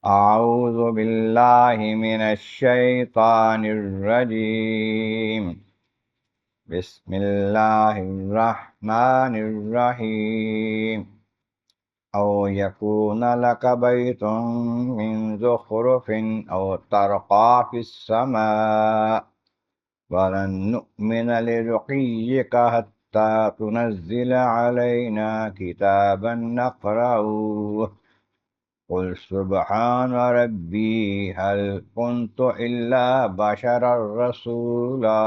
أعوذ بالله من الشيطان الرجيم. بسم الله الرحمن الرحيم. أو يكون لك بيت من زخرف أو ترقى في السماء ولن نؤمن لرقيك حتى تنزل علينا كتابا نقرأه قل سبحان ربي هل كنت إلا بشرا رسولا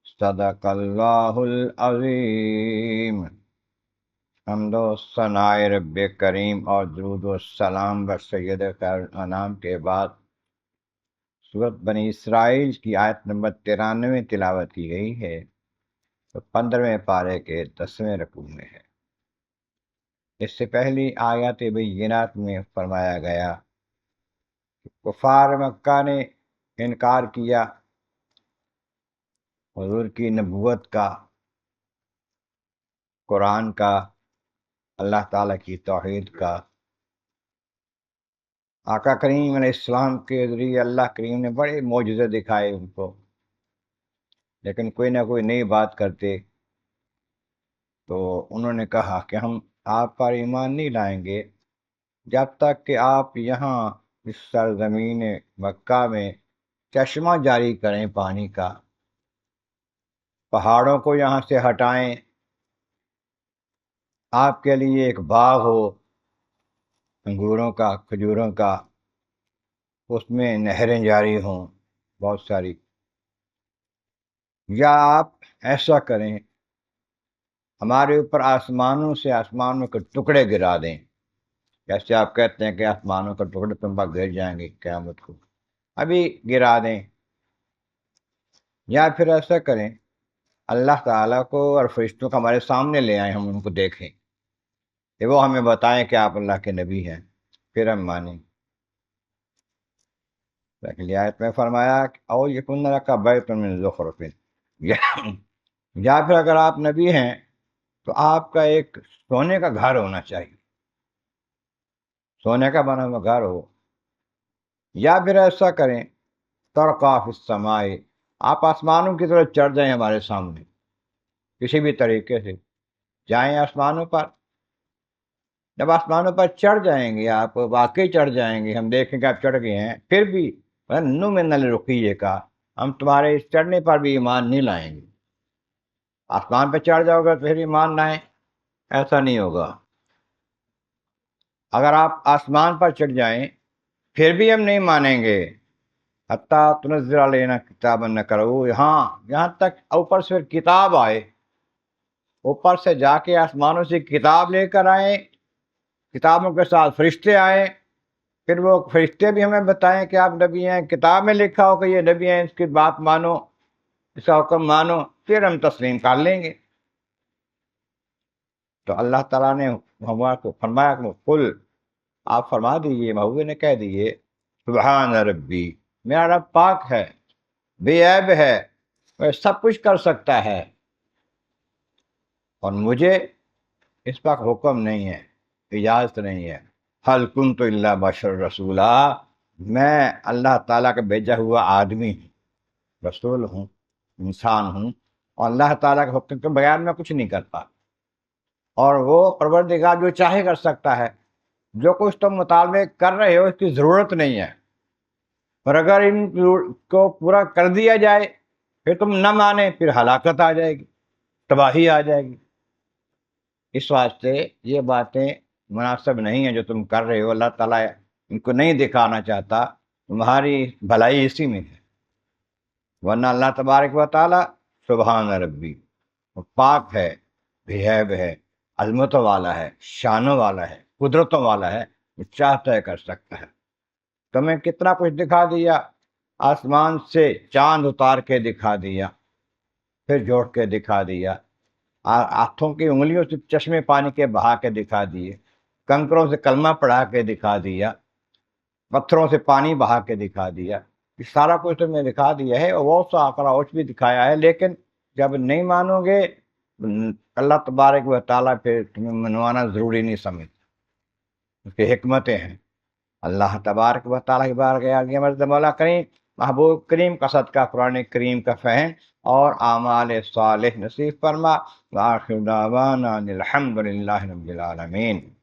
صدق اللہ العظیم۔ حمد و ثناء رب کریم اور درود و السلام بر سید خیر الانام کے بعد سورۃ بنی اسرائیل کی آیت نمبر 93 تلاوت کی گئی ہے، تو 15ویں پارے کے 10ویں رکوع میں ہے۔ اس سے پہلی آیات بینات میں فرمایا گیا کفار مکہ نے انکار کیا حضور کی نبوت کا، قرآن کا، اللہ تعالیٰ کی توحید کا۔ آقا کریم علیہ السلام کے ذریعے اللہ کریم نے بڑے معجزے دکھائے ان کو، لیکن کوئی نہ کوئی نئی بات کرتے تو انہوں نے کہا کہ ہم آپ پر ایمان نہیں لائیں گے جب تک کہ آپ یہاں اس سرزمین مکہ میں چشمہ جاری کریں پانی کا، پہاڑوں کو یہاں سے ہٹائیں، آپ کے لیے ایک باغ ہو انگوروں کا، کھجوروں کا، اس میں نہریں جاری ہوں بہت ساری، یا آپ ایسا کریں ہمارے اوپر آسمانوں کے ٹکڑے گرا دیں، جیسے آپ کہتے ہیں کہ آسمانوں کے ٹکڑے تم پر گر جائیں گے قیامت کو، ابھی گرا دیں، یا پھر ایسا کریں اللہ تعالیٰ کو اور فرشتوں کو ہمارے سامنے لے آئیں، ہم ان کو دیکھیں کہ وہ ہمیں بتائیں کہ آپ اللہ کے نبی ہیں، پھر ہم مانیں۔ لیکن آیت میں فرمایا کہ او یکن لک بیت من زخرف، یا پھر اگر آپ نبی ہیں تو آپ کا ایک سونے کا گھر ہونا چاہیے، سونے کا بنا ہوا گھر ہو، یا پھر ایسا کریں ترقی فی السماء، آپ آسمانوں کی طرف چڑھ جائیں ہمارے سامنے، کسی بھی طریقے سے جائیں آسمانوں پر۔ جب آسمانوں پر چڑھ جائیں گے، آپ واقعی چڑھ جائیں گے، ہم دیکھیں کہ آپ چڑھ گئے ہیں، پھر بھی نؤمن لرقیک کا، ہم تمہارے اس چڑھنے پر بھی ایمان نہیں لائیں گے۔ آسمان پہ چڑھ جاؤ گے تو پھر ایمان لائیں، ایسا نہیں ہوگا۔ اگر آپ آسمان پر چڑھ جائیں پھر بھی ہم نہیں مانیں گے، حتیٰ تنزل علینا کتابا نقرؤہ، یہاں تک اوپر سے کتاب آئے، اوپر سے جا کے آسمانوں سے کتاب لے کر آئیں، کتابوں کے ساتھ فرشتے آئیں، پھر وہ فرشتے بھی ہمیں بتائیں کہ آپ نبی ہیں، کتاب میں لکھا ہو کہ یہ نبی ہیں، اس کی بات مانو، اس کا حکم مانو، پھر ہم تسلیم کر لیں گے۔ تو اللہ تعالیٰ نے فرمایا کہ قل، آپ فرما دیجیے، محبوب نے کہہ دیجیے سبحان ربی، میرا رب پاک ہے، بے عیب ہے، وہ سب کچھ کر سکتا ہے، اور مجھے اس پر حکم نہیں ہے، اجازت نہیں ہے، حل کنت الا بشر رسولا، میں اللہ تعالیٰ کا بھیجا ہوا آدمی ہوں، رسول ہوں، انسان ہوں، اور اللہ تعالیٰ کے حکم کے بغیر میں کچھ نہیں کرتا، اور وہ پروردگار جو چاہے کر سکتا ہے، جو کچھ تم مطالبے کر رہے ہو اس کی ضرورت نہیں ہے، اور اگر ان کو پورا کر دیا جائے پھر تم نہ مانے، پھر ہلاکت آ جائے گی، تباہی آ جائے گی۔ اس واسطے یہ باتیں مناسب نہیں ہیں جو تم کر رہے ہو، اللہ تعالیٰ ان کو نہیں دکھانا چاہتا، تمہاری بھلائی اسی میں ہے، ورنہ اللہ تبارک و تعالیٰ سبحان ربی، وہ پاک ہے، بے عیب ہے، عظمتوں والا ہے، شانوں والا ہے، قدرتوں والا ہے، وہ چاہتا ہے کر سکتا ہے۔ تمہیں کتنا کچھ دکھا دیا، آسمان سے چاند اتار کے دکھا دیا، پھر جوڑ کے دکھا دیا، ہاتھوں کی انگلیوں سے چشمے پانی کے بہا کے دکھا دیے، کنکروں سے کلمہ پڑھا کے دکھا دیا، پتھروں سے پانی بہا کے دکھا دیا، یہ سارا کچھ تمہیں دکھا دیا ہے، اور بہت سا آکڑا اوچ بھی دکھایا ہے، لیکن جب نہیں مانو گے اللہ تبارک و تعالیٰ پھر تمہیں منوانا ضروری نہیں سمجھتا، اس کی حکمتیں ہیں۔ اللہ تبارک و تعالیٰ کی بارگاہ عالیہ میں مولا کریم محبوب کریم کا صدقہ قرآن کریم کا فہم اور اعمال صالح نصیب فرما۔ وآخر دعوانا ان الحمد للہ رب العالمین۔